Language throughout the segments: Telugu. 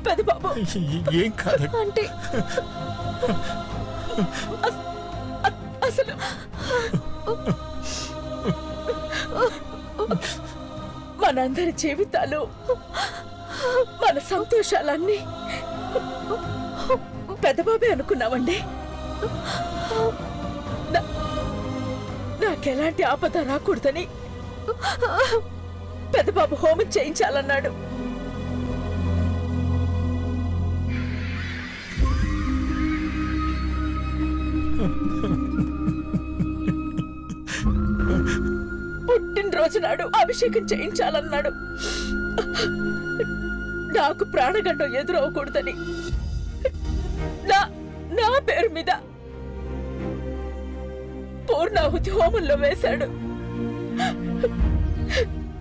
పెద్ద బాబు ఏం కాదు అంటే అసలు మనందరి జీవితాలు మన సంతోషాలన్నీ పెద్దబాబే అనుకున్నామండి. నాకెలాంటి ఆపద రాకూడదని పెద్దబాబు హోమం చేయించాలన్నాడు. పుట్టినరోజు నాడు అభిషేకం చేయించాలన్నాడు. నాకు ప్రాణగండం ఎదురవకూడదని నా పేరు మీద పూర్ణాహుతి హోమంలో వేశాడు.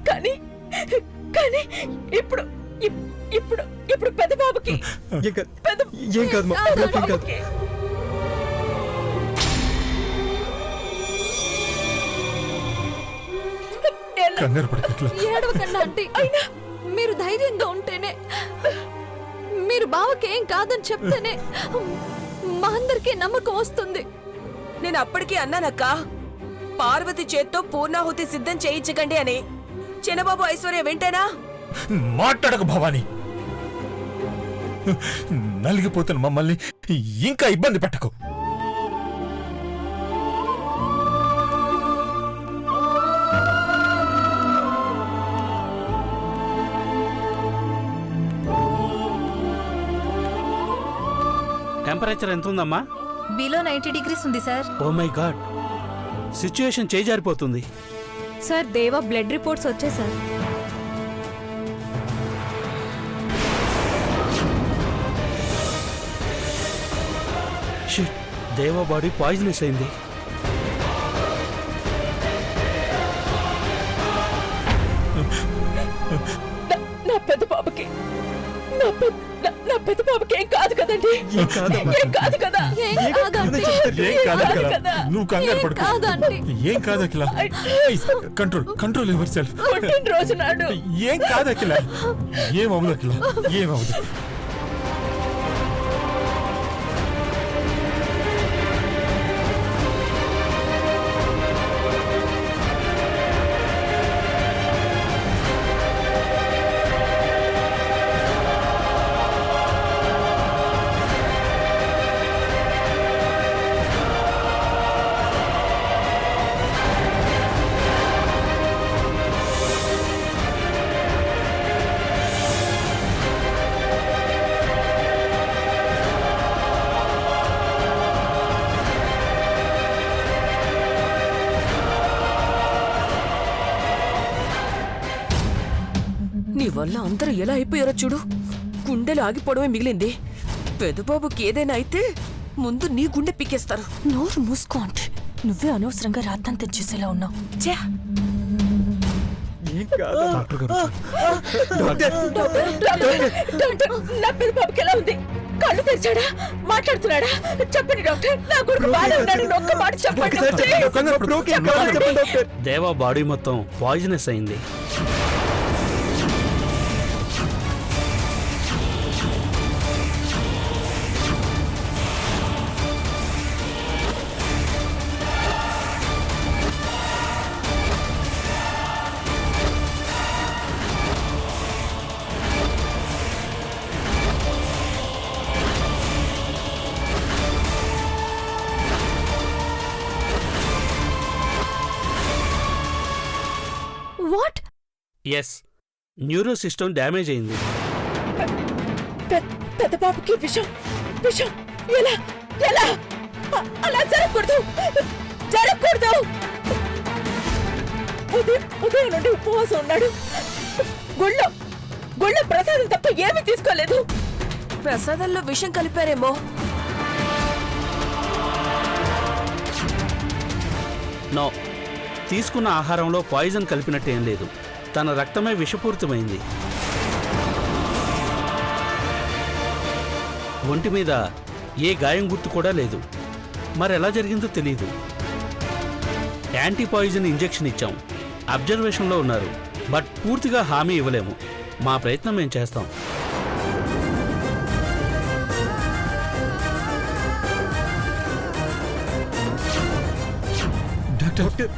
కానీ ఇప్పుడు ఇప్పుడు ఇప్పుడు పెద్దబాబుకి ఏడవకండి ఆంటీ. అయినా మీరు ధైర్యంగా ఉంటేనే, మీరు బావకేం కాదని చెప్తేనే మా అందరికీ నమ్మకం వస్తుంది. నేను అప్పటికీ అన్నానక్క, పార్వతి చేత్తో పూర్ణాహుతి సిద్ధం చేయించకండి అని. చిన్నబాబు ఐశ్వర్య వింటేనా? మాట్లాడక భవానీ, నలిగిపోతున్న మమ్మల్ని ఇంకా ఇబ్బంది పెట్టకు. టెంపరేచర్ ఎంత ఉందమ్మా? బిలో 90 degrees ఉంది sir. Oh my god, situation చేజారిపోతుంది. సార్ దేవా బ్లడ్ రిపోర్ట్స్ వచ్చాయి సార్. షిట్, దేవా బాడీ పాయిజనస్ అయింది. నా పెద్ద బాబుకి నా పెద్ద బాబుకి ఏం కాదు కదండి? ఏం కాదు కదా? నువ్వు కంగారు పడుకో. ఏం కాదు అఖిల, కంట్రోల్ యువర్ సెల్ఫ్. పుట్టినరోజు నాడు ఏం కాదు అఖిల, ఏమవుదు అఖిల, ఏమవుదు. నీ వల్ల అందరూ ఎలా అయిపోయారో చూడు. గుండెలు ఆగిపోవడమే మిగిలింది. పెద్దబాబుకి ఏదైనా అయితే ముందు నీ గుండె పీకేస్తారు. నోరు మూసుకో అంటే నువ్వే అనవసరంగా రాద్దాన్ని తెచ్చేసేలా ఉన్నావు. నా పెద్ద బాబుకి ఎలా ఉంది? కళ్ళు తెరిచాడా? మాట్లాడుతున్నాడా? చెప్పండి డాక్టర్. నా కొడుకు బాగా ఉన్నాడు. ఒక్క మాట చెప్పండి. దేవా బాడీ మొత్తం పాయిజనస్ అయింది. What? Yes, neuro system damage అయింది. పెద్ద బాబుకి విషం ఎలా ఎలా అలా జరగకూడదు. ఉదయం నుండి ఉపవాసం ఉన్నాడు. గుళ్ళో ప్రసాదం తప్ప ఏమీ తీసుకోలేదు. ప్రసాదంలో విషం కలిపారేమో. నో, తీసుకున్న ఆహారంలో పాయిజన్ కలిపినట్టేం లేదు. తన రక్తమే విషపూరితమైంది. ఒంటి మీద ఏ గాయం గుర్తు కూడా లేదు. మరెలా జరిగిందో తెలీదు. యాంటీ పాయిజన్ ఇంజెక్షన్ ఇచ్చాం. అబ్జర్వేషన్లో ఉన్నారు. బట్ పూర్తిగా హామీ ఇవ్వలేము. మా ప్రయత్నం మేము చేస్తాం. డాక్టర్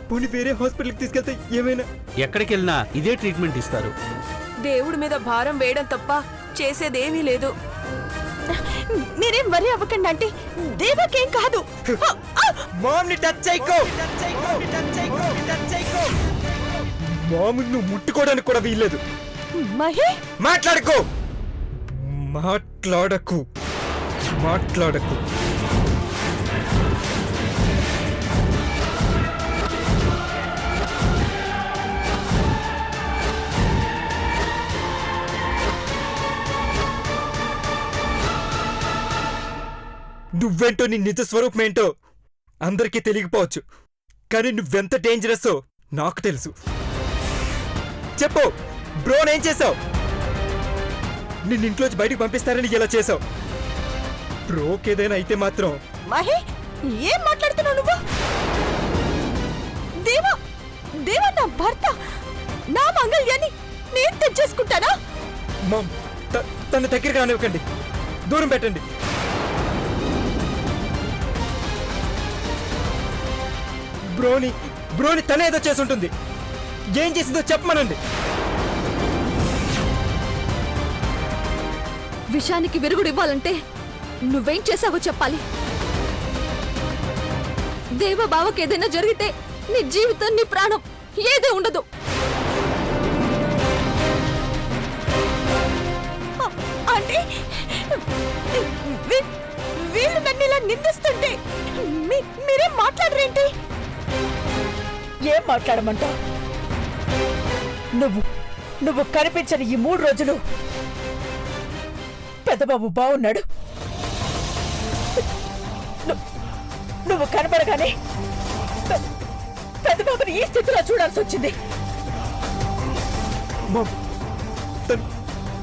పోనీ వేరే హాస్పిటల్కి తీసుకెళ్తే ఏమైనా? ఎక్కడికి వెళ్ళినా ఇదే ట్రీట్మెంట్ ఇస్తారు. దేవుడి మీద భారం వేయడం తప్ప చేసేదేమీ లేదు. మీరేం వరి అవ్వకండి ఆంటీ, దేవకేం కాదు. మామ్ని టచ్ చేయకో. మామూలు నువ్వు ముట్టుకోవడానికి కూడా వీల్లేదు. మహి మాట్లాడకు. మాట్లాడకు. మాట్లాడకు. నువ్వేంటో నీ నిజ స్వరూపం ఏంటో అందరికీ తెలియకపోవచ్చు, కానీ నువ్వెంత డేంజరస్ నాకు తెలుసు. చెప్పు, బ్రోన్ ఏం చేసావు? నిన్నింట్లోంచి బయటకు పంపిస్తారని ఇలా చేసావు. బ్రోకి ఏదైనా అయితే మాత్రం. మహి ఏం మాట్లాడుతున్నావు నువ్వు? దేవా దేవా నా భర్త, నా మంగళ్యాన్ని నేను తెచ్చేసుకుంటానా? మామ్, తన దగ్గరికి రానివ్వకండి, దూరం పెట్టండి. బ్రోని తనేదో చేసుంటుంది. ఏం చేసిందో చెప్పమనండి. విషానికి విరుగుడు ఇవ్వాలంటే నువ్వేం చేసావో చెప్పాలి. దేవ బావకి ఏదైనా జరిగితే నీ జీవితం, నీ ప్రాణం ఏదే ఉండదు. అంటే వీళ్ళు నన్ను ఇలా నిందిస్తుంటే మీరేం మాట్లాడరేంటి? ఏం మాట్లాడమంటావు? నువ్వు కనిపించని ఈ 3 రోజులు పెద్దబాబు బాగున్నాడు. నువ్వు కనపడగానే పెద్దబాబుని ఈ స్థితిలో చూడాల్సి వచ్చింది. మామ్,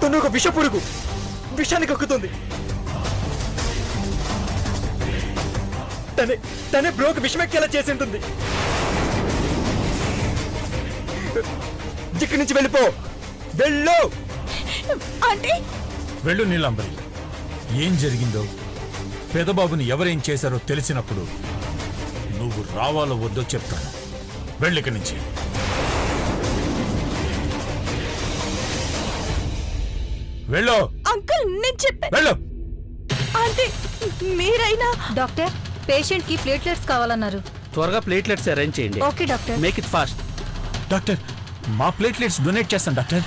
తను ఒక విష పురుగు, విషాన్ని కక్కుతుంది. తనే బ్రోకి విషమెక్కేలా చేసి ఉంటుంది. ఇక్కడి నుంచి వెళ్ళిపో. వెళ్ళు. అంటే వెళ్ళు నీలాంబరి. ఏం జరిగిందో, పెదబాబుని ఎవరేం చేశారో తెలిసినప్పుడు నువ్వు రావాలో వద్దో చెప్తాను. వెళ్ళిక నుంచి. వెళ్ళు. అంకుల్ నేను చెప్పాను. వెళ్ళు. అంటే మీరైనా? డాక్టర్, పేషెంట్ కి ప్లేట్లెట్స్ కావాలన్నారు. త్వరగా ప్లేట్లెట్స్ అరేంజ్ చేయండి. Okay doctor. Make it fast. Doctor, మా ప్లేట్లెట్స్ డొనేట్ చేస్తాను డాక్టర్.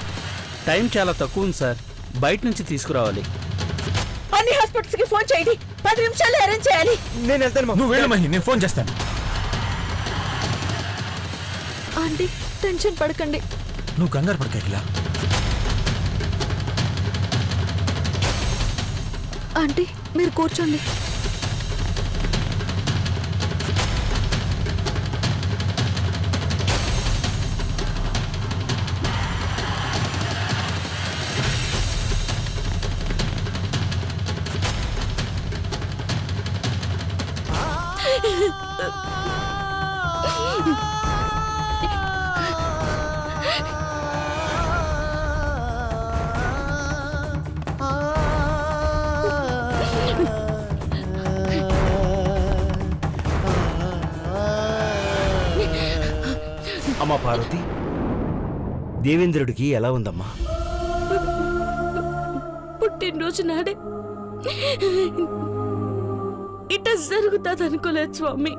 టైం చాలా తక్కువ ఉంది సార్, బయట నుంచి తీసుకురావాలి. అన్ని హాస్పిటల్స్ కి ఫోన్ చేయండి, 10 నిమిషాల్లో అరేంజ్ చేయాలి. నేను వెళ్తాను. నువ్వు వెళ్ళు మహి, నేను ఫోన్ చేస్తాను. ఆంటీ టెన్షన్ పడకండి. నువ్వు కంగారు పడక అఖిల. ఆంటీ మీరు కూర్చోండి. అమ్మా పార్వతి, దేవేంద్రుడికి ఎలా ఉందమ్మా? పుట్టినరోజు నాడే ఇట జరుగుతుంది అనుకోలేదు స్వామి.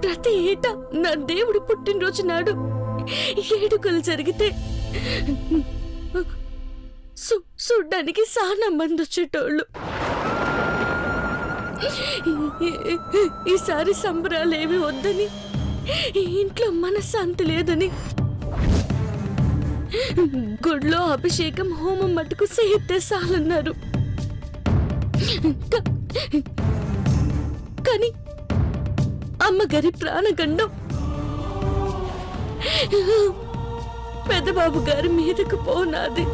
ప్రతి ఏటా నా దేవుడు పుట్టినరోజు నాడు ఏడుకలు జరిగితే చూడ్డానికి చాలా మంది వచ్చేటోళ్ళు. ఈసారి సంబరాలేవి వద్దని, ఇంట్లో మనశ్శాంతి లేదని గుడిలో అభిషేకం, హోమం మటుకు చేయితే చాలన్నారు. కానీ అమ్మగారి ప్రాణగండం పెద్దబాబు గారి మీదకు పోనాది.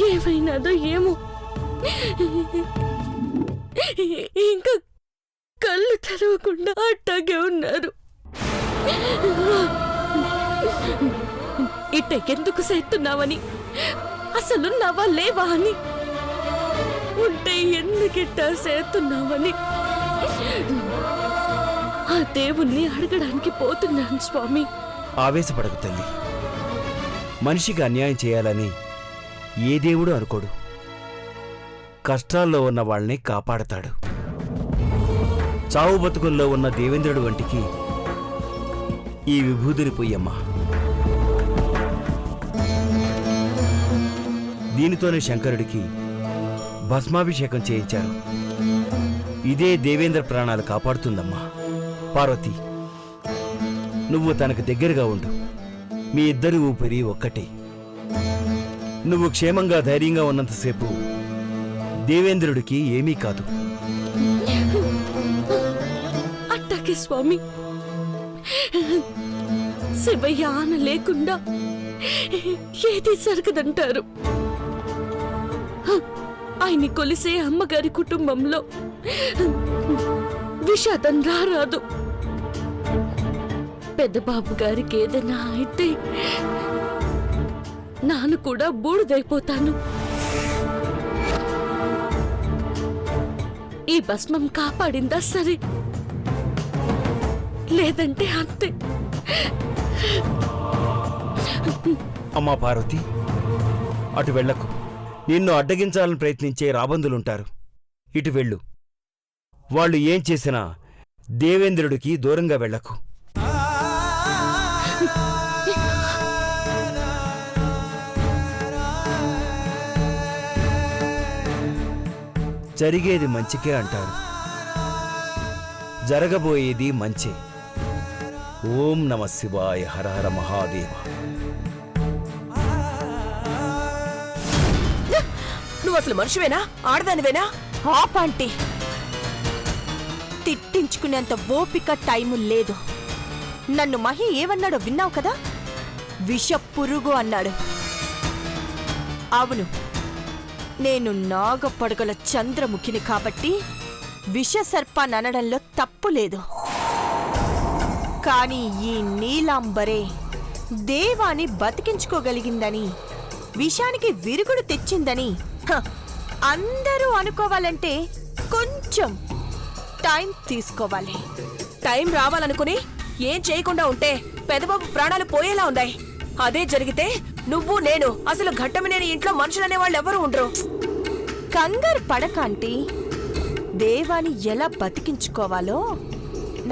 ఏమైనాదో ఏమో, ఇంకా కళ్ళు తెరవకుండా అట్టాగే ఉన్నారు. ఇట్ట ఎందుకు చేస్తున్నావని, అసలు నవ్వా లేవా అని ఉంటే ఎందుకిట్టా చేస్తున్నావని ఆ దేవుణ్ణి అడగడానికి పోతున్నాను స్వామి. ఆవేశపడకు తల్లి. మనిషికి అన్యాయం చేయాలని ఏ దేవుడు అనుకోడు. కష్టాల్లో ఉన్న వాళ్ళని కాపాడతాడు. చావు బతుకుల్లో ఉన్న దేవేంద్రుడి వంటికి ఈ విభూతిని పొయ్యమ్మా. దీనితోనే శంకరుడికి భస్మాభిషేకం చేయించారు. ఇదే దేవేంద్ర ప్రాణాలు కాపాడుతుందమ్మా. పార్వతి, నువ్వు తనకు దగ్గరగా ఉండు. మీ ఇద్దరి ఊపిరి ఒక్కటే. నువ్వు క్షేమంగా ధైర్యంగా ఉన్నంతసేపు దేవేంద్రుడికి ఏమీ కాదు. అట్టాకే స్వామి. శివయ్య ఆన లేకుండా ఏది జరగదంటారు. ఆయన్ని కొలిసే అమ్మగారి కుటుంబంలో విషాదం రారాదు. పెద్ద బాబు గారికి ఏదైనా అయితే నాను కూడా బూడిదైపోతాను. ఈ భస్మం కాపాడిందా సరే, లేదంటే అంతే. అమ్మా పార్వతి, అటు వెళ్లకు. నిన్ను అడ్డగించాలని ప్రయత్నించే రాబందులుంటారు. ఇటు వెళ్ళు. వాళ్ళు ఏం చేసినా దేవేంద్రుడికి దూరంగా వెళ్లకు. జరిగేది మంచికే అంటారు. జరగబోయేది మంచే. ఓం నమ శివాయ. హర హర మహాదేవ. నువ్వు అసలు మనిషివేనా, ఆడదానివేనా? ఆపంటి. తిట్టించుకునేంత ఓపిక టైము లేదు. నన్ను మహి ఏమన్నాడో విన్నావు కదా? విష పురుగు అన్నాడు. అవును, నేను నాగపడగల చంద్రముఖిని కాబట్టి విషసర్పాన్ని అనడంలో తప్పు లేదు. కానీ ఈ నీలాంబరే దేవాన్ని బతికించుకోగలిగిందని, విషానికి విరుగుడు తెచ్చిందని అందరూ అనుకోవాలంటే కొంచెం టైం తీసుకోవాలి. టైం రావాలనుకుని ఏం చేయకుండా ఉంటే పెదబాబు ప్రాణాలు పోయేలా ఉన్నాయి. అదే జరిగితే నువ్వు నేను అసలు ఘట్టమనేని ఇంట్లో మనుషులనే వాళ్ళు ఎవరు ఉండరు. కంగారు పడకంటి. దేవాని ఎలా బతికించుకోవాలో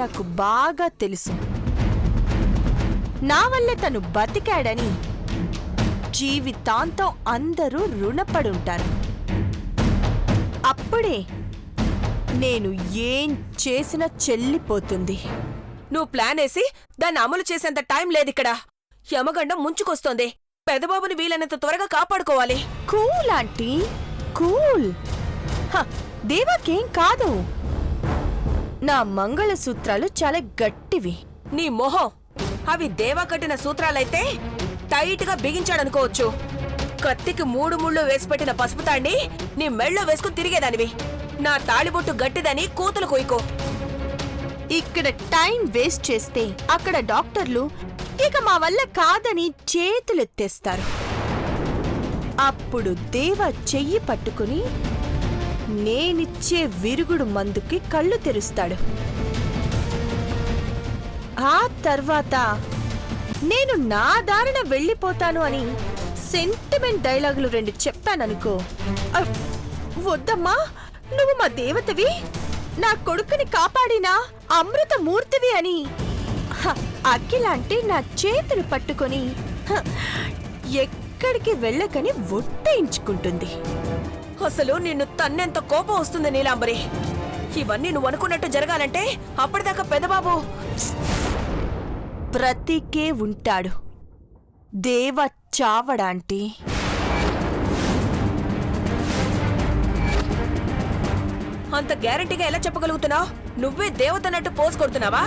నాకు బాగా తెలుసు. నా వల్లే తను బతికాడని జీవితాంతం అందరూ రుణపడుంటారు. అప్పుడే నేను ఏం చేసినా చెల్లిపోతుంది. నువ్వు ప్లాన్ వేసి దాన్ని అమలు చేసేంత టైం లేదిక్కడ. యమగండం ముంచుకొస్తోంది. పెదబాబుని వీలైనంత త్వరగా కాపాడుకోవాలి. Cool aunty, cool. దేవాకేం కాదు. నా మంగళసూత్రాలు చాలా గట్టివి. నీ మొహం, అవి దేవా కట్టిన సూత్రాలైతే టైట్ గా బిగించాడనుకోవచ్చు. కత్తికి 3 ముళ్ళు వేసి పెట్టిన పసుపు తాండి నీ మెళ్ళో వేసుకుని తిరిగేదానివి. నా తాళిబొట్టు గట్టిదని కూతులు కొయ్యకో. ఇక్కడ టైం వేస్ట్ చేస్తే అక్కడ డాక్టర్లు ఇక మా వల్ల కాదని చేతులెత్తేస్తారు. అప్పుడు దేవ చెయ్యి పట్టుకుని నేనిచ్చే విరుగుడు మందుకి కళ్ళు తెరుస్తాడు. ఆ తర్వాత నేను నా దారిన వెళ్ళిపోతాను అని సెంటిమెంట్ డైలాగులు 2 చెప్పాననుకో. వద్దమ్మా, నువ్వు మా దేవతవి, నా కొడుకుని కాపాడినా అమృతమూర్తివి అని అఖిలాంటి నా చేతులు పట్టుకొని ఎక్కడికి వెళ్ళకని ఒట్టేయించుకుంటుంది. అసలు నిన్ను తన్నెంత కోపం వస్తుంది నీలాంబరి. ఇవన్నీ నువ్వు అనుకున్నట్టు జరగాలంటే అప్పటిదాకా పెదబాబు బ్రతికే ఉంటాడు. దేవ చావడాంటి. అంత గ్యారంటీగా ఎలా చెప్పగలుగుతున్నావు? నువ్వే దేవతన్నట్టు పోజ్ కొడుతున్నావా?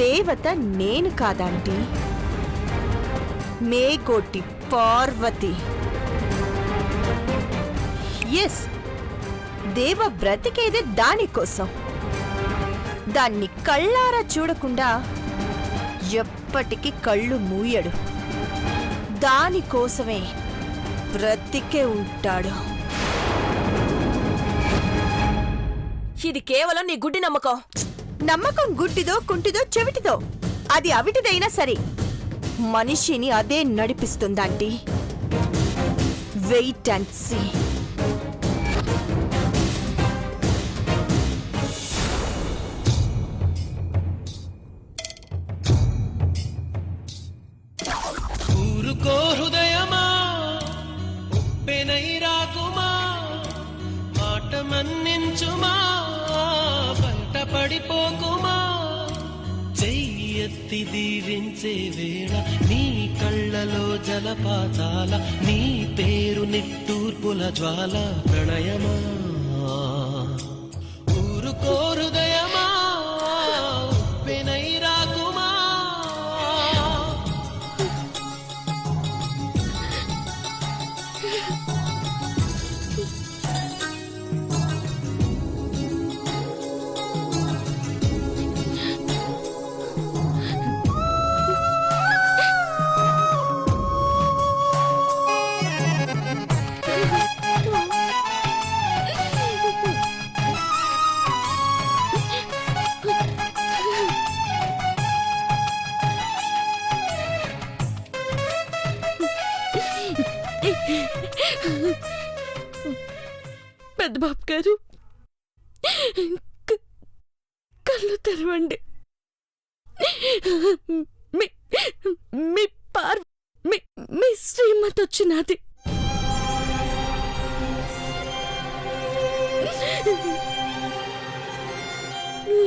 దేవత నేను కాదంటీ, మేకోటి పార్వతి. ఎస్, దేవ బ్రతికేదే దానికోసం. దాన్ని కళ్ళారా చూడకుండా ఎప్పటికీ కళ్ళు మూయడు. దానికోసమే బ్రతికే ఉంటాడు. ఇది కేవలం నీ గుడ్డి నమ్మకం. నమ్మకం గుడ్డిదో కుంటిదో చెవిటిదో అది అవిటిదైనా సరే మనిషిని అదే నడిపిస్తుందంటీ. Wait and see. ఊరుకో హృదయమా, ఉప్పెనై రాకుమా, మాట మన్నించుమా, బయట పడిపోకుమా. చెయ్యెత్తి దీవించే వేళ నీ కళ్ళలో జలపాతాల, నీ పేరు నిట్టూర్పుల జ్వాల ప్రణయమా. ఊరుకో హృదయమా, ఉప్పెనై రాకుమా. పెద్దబాబు గారు, కళ్ళు తెరవండి. మీ శ్రీమతి వచ్చినది.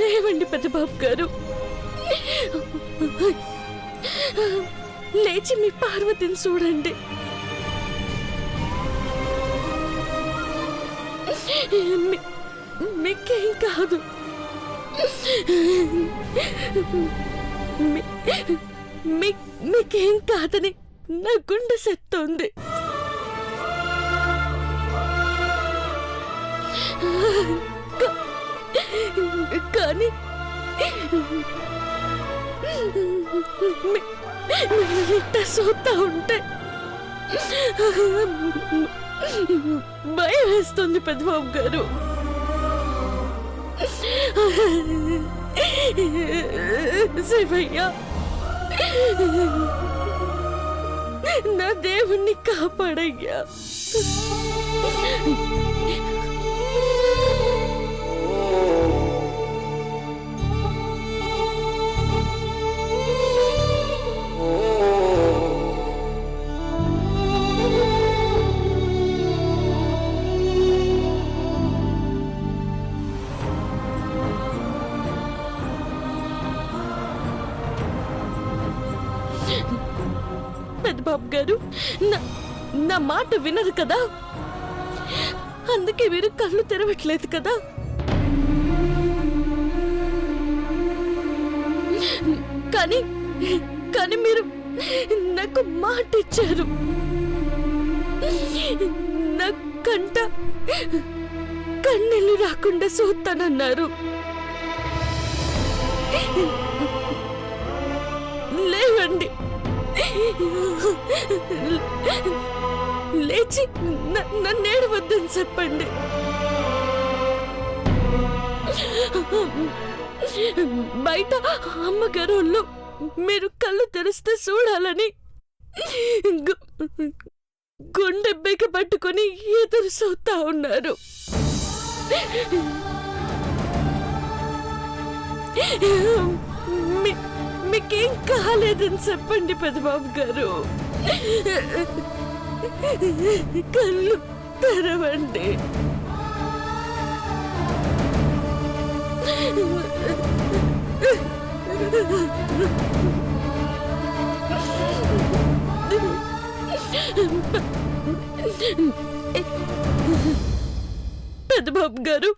లేవండి పెద్దబాబు గారు, లేచి మీ పార్వతిని చూడండి. మీకేం కాదు. మీకేం కాదని నా గుండె సెత్తోంది. కానీ ఇట్ట చూస్తా ఉంటే భయం వేస్తుంది పెద్దబాబు గారు. శివయ్య, నా దేవుణ్ణి కాపాడయ్యా. పెద్దబాబు గారు, నా మాట వినరు కదా, అందుకే మీరు కళ్ళు తెరవట్లేదు కదా. కానీ మీరు నాకు మాట ఇచ్చారు. నా కంట కన్నీళ్ళు రాకుండా చూస్తానన్నారు. లేవండి, లేచి నన్నేడవద్దని చెప్పండి. బయట అమ్మగారు మీరు కళ్ళు తెరిస్తే చూడాలని గుండె బెగ పట్టుకుని ఎదురు చూస్తా ఉన్నారు. మీకేం కాలేదని చెప్పండి పెద్దబాబు గారు. కళ్ళు తెరవండి. పెద్దబాబు గారు,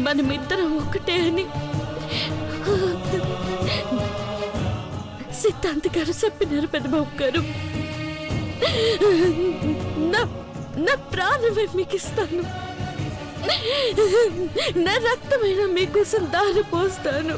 మనమిద్దరం ఒకటే అని సిద్ధాంతి గారు చెప్పినారు పెద్దబాబు గారు. నా ప్రాణమే మీకు ఇస్తాను. నా రక్తమైన మీకోసం దారి పోస్తాను.